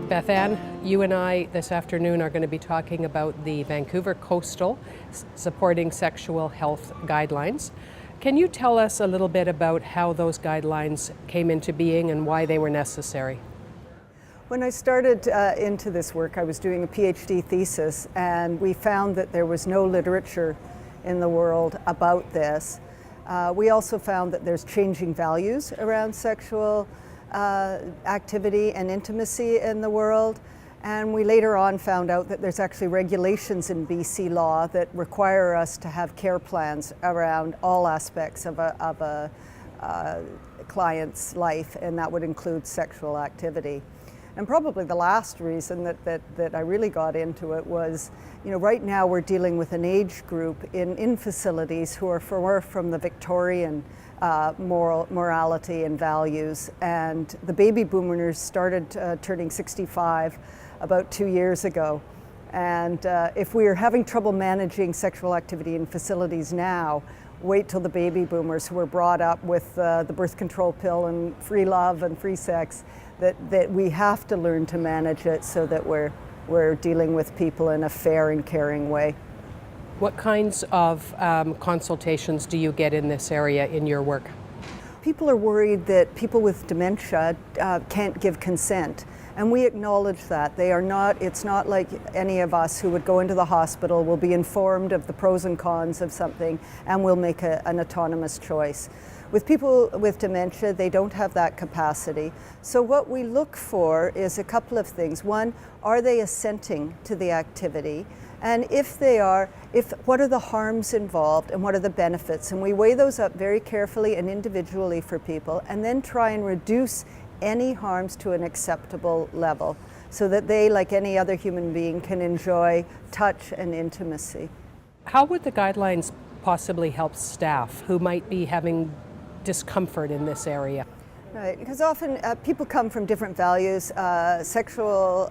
Beth Ann, you and I this afternoon are going to be talking about the Vancouver Coastal Supporting Sexual Health Guidelines. Can you tell us a little bit about how those guidelines came into being and why they were necessary? When I started into this work, I was doing a PhD thesis, and we found that there was no literature in the world about this. We also found that there's changing values around sexual activity and intimacy in the world. And we later on found out that there's actually regulations in BC law that require us to have care plans around all aspects of a client's life, and that would include sexual activity. And probably the last reason that I really got into it was, right now we're dealing with an age group in facilities who are from the Victorian morality and values. And the baby boomers started turning 65 about 2 years ago. And if we are having trouble managing sexual activity in facilities now, wait till the baby boomers who were brought up with the birth control pill and free love and free sex, that we have to learn to manage it so that we're dealing with people in a fair and caring way. What kinds of consultations do you get in this area in your work? People are worried that people with dementia can't give consent, and we acknowledge that. It's not like any of us who would go into the hospital will be informed of the pros and cons of something and will make an autonomous choice. With people with dementia, they don't have that capacity. So what we look for is a couple of things. One, are they assenting to the activity? And if they are, what are the harms involved and what are the benefits? And we weigh those up very carefully and individually for people, and then try and reduce any harms to an acceptable level so that they, like any other human being, can enjoy touch and intimacy. How would the guidelines possibly help staff who might be having discomfort in this area? Right, because often people come from different values. Sexual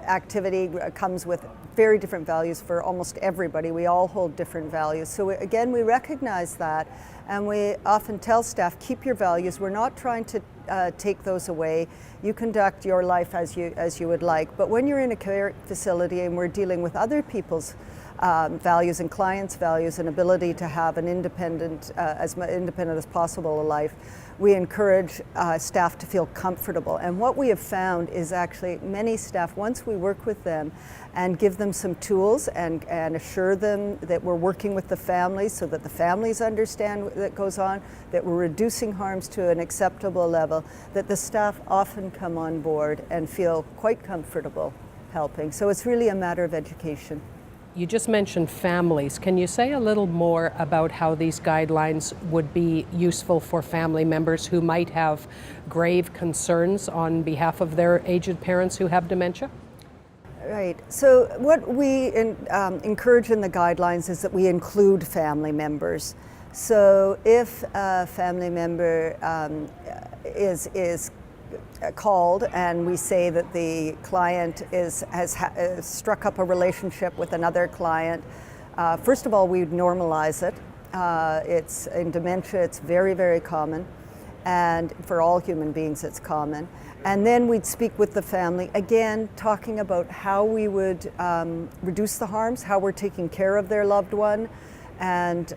activity comes with very different values for almost everybody. We all hold different values. So again, we recognize that, and we often tell staff, keep your values. We're not trying to take those away. You conduct your life as you would like. But when you're in a care facility and we're dealing with other people's values and clients' values and ability to have an independent, as independent as possible life, we encourage staff to feel comfortable. And what we have found is actually many staff, once we work with them and give them some tools and assure them that we're working with the families so that the families understand what goes on, that we're reducing harms to an acceptable level, that the staff often come on board and feel quite comfortable helping. So it's really a matter of education. You just mentioned families. Can you say a little more about how these guidelines would be useful for family members who might have grave concerns on behalf of their aged parents who have dementia? Right. So what we encourage in the guidelines is that we include family members. So if a family member is called and we say that the client has struck up a relationship with another client, first of all, we'd normalize it. It's in dementia, it's very, very common, and for all human beings it's common. And then we'd speak with the family, again, talking about how we would reduce the harms, how we're taking care of their loved one, and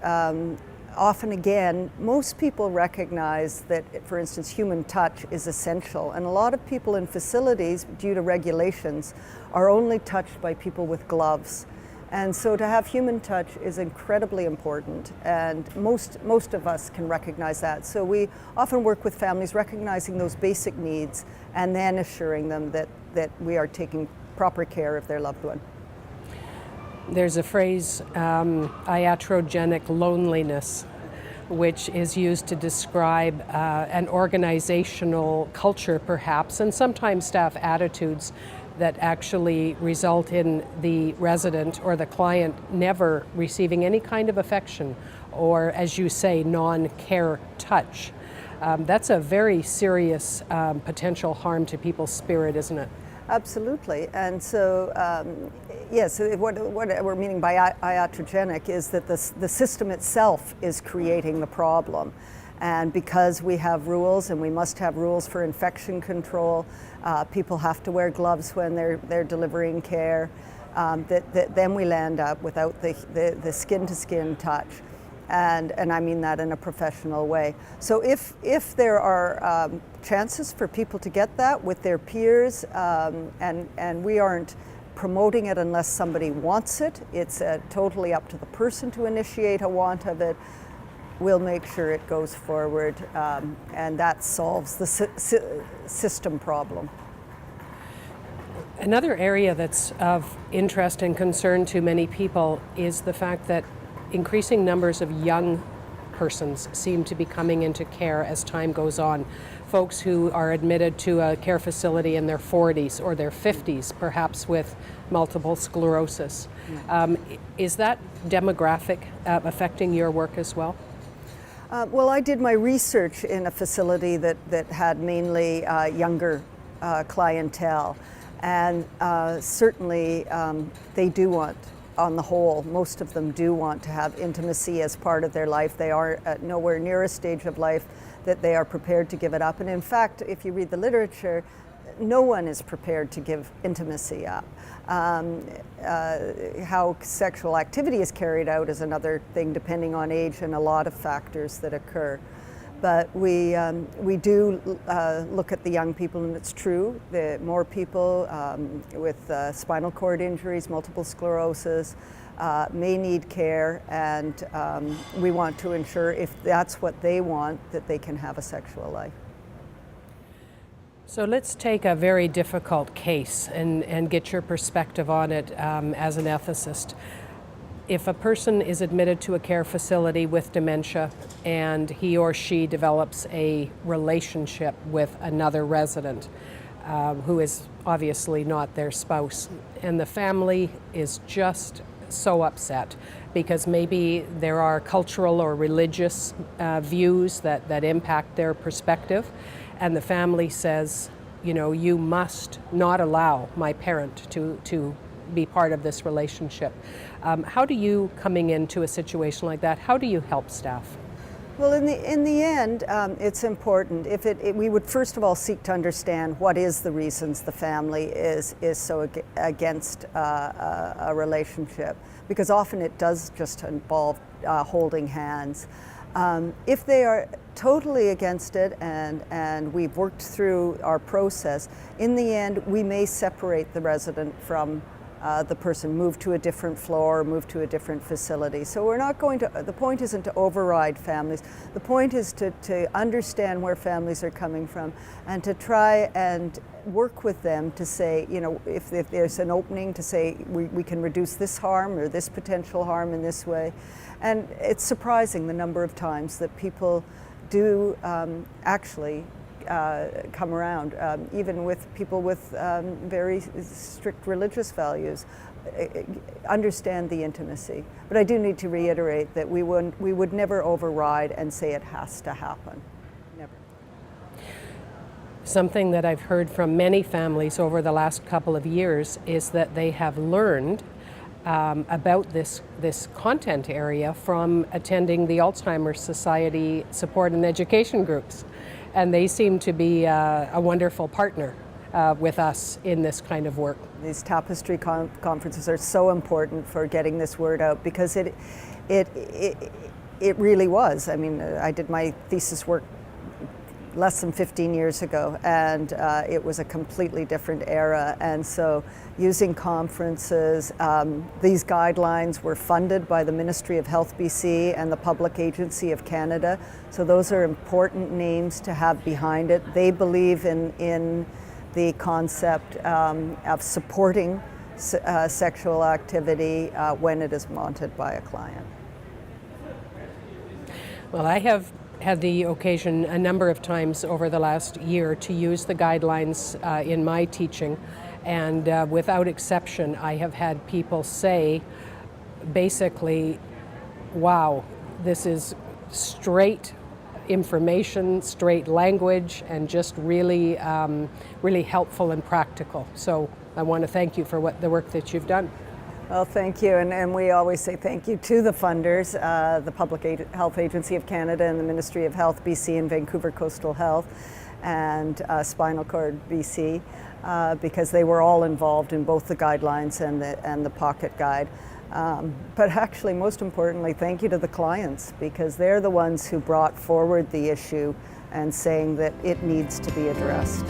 often again, most people recognize that, for instance, human touch is essential. And a lot of people in facilities, due to regulations, are only touched by people with gloves. And so to have human touch is incredibly important, and most of us can recognize that. So we often work with families recognizing those basic needs and then assuring them that we are taking proper care of their loved one. There's a phrase, iatrogenic loneliness, which is used to describe an organizational culture perhaps, and sometimes staff attitudes that actually result in the resident or the client never receiving any kind of affection or, as you say, non-care touch. That's a very serious potential harm to people's spirit, isn't it? Absolutely. And so, yes, what we're meaning by iatrogenic is that the system itself is creating the problem. And because we have rules, and we must have rules for infection control, people have to wear gloves when they're delivering care, then we land up without the skin-to-skin touch. And I mean that in a professional way. So if there are chances for people to get that with their peers, and we aren't promoting it unless somebody wants it, it's totally up to the person to initiate a want of it, we'll make sure it goes forward, and that solves the system problem. Another area that's of interest and concern to many people is the fact that increasing numbers of young persons seem to be coming into care as time goes on. Folks who are admitted to a care facility in their 40s or their 50s, perhaps with multiple sclerosis. Is that demographic affecting your work as well? Well, I did my research in a facility that had mainly younger clientele, and certainly they do want, on the whole, most of them do want to have intimacy as part of their life. They are at nowhere near a stage of life that they are prepared to give it up. And in fact, if you read the literature, no one is prepared to give intimacy up. How sexual activity is carried out is another thing, depending on age and a lot of factors that occur. But we do look at the young people, and it's true that more people with spinal cord injuries, multiple sclerosis, may need care, and we want to ensure, if that's what they want, that they can have a sexual life. So let's take a very difficult case and get your perspective on it as an ethicist. If a person is admitted to a care facility with dementia and he or she develops a relationship with another resident who is obviously not their spouse, and the family is just so upset because maybe there are cultural or religious views that impact their perspective, and the family says, you know, you must not allow my parent to be part of this relationship. How do you, coming into a situation like that, how do you help staff? Well, in the end, it's important. We would first of all seek to understand what is the reasons the family is so against a relationship, because often it does just involve holding hands. If they are totally against it and we've worked through our process, in the end we may separate the resident from the person, move to a different floor, move to a different facility. So we're not going to, the point isn't to override families. The point is to understand where families are coming from and to try and work with them to say, you know, if there's an opening to say we can reduce this harm or this potential harm in this way. And it's surprising the number of times that people do actually come around, even with people with very strict religious values, understand the intimacy. But I do need to reiterate that we would never override and say it has to happen. Never. Something that I've heard from many families over the last couple of years is that they have learned about this content area from attending the Alzheimer's Society support and education groups. And they seem to be a wonderful partner with us in this kind of work. These tapestry conferences are so important for getting this word out, because it really was. I mean, I did my thesis work less than 15 years ago, and it was a completely different era. And so using conferences, these guidelines were funded by the Ministry of Health BC and the Public Agency of Canada. So those are important names to have behind it. They believe in the concept of supporting sexual activity when it is wanted by a client. Well, I have had the occasion a number of times over the last year to use the guidelines in my teaching, and without exception I have had people say basically, wow, this is straight information, straight language, and just really really helpful and practical. So I want to thank you for the work that you've done. Well, thank you, and we always say thank you to the funders, the Health Agency of Canada and the Ministry of Health BC and Vancouver Coastal Health and Spinal Cord BC, because they were all involved in both the guidelines and the pocket guide. But actually, most importantly, thank you to the clients, because they're the ones who brought forward the issue and saying that it needs to be addressed.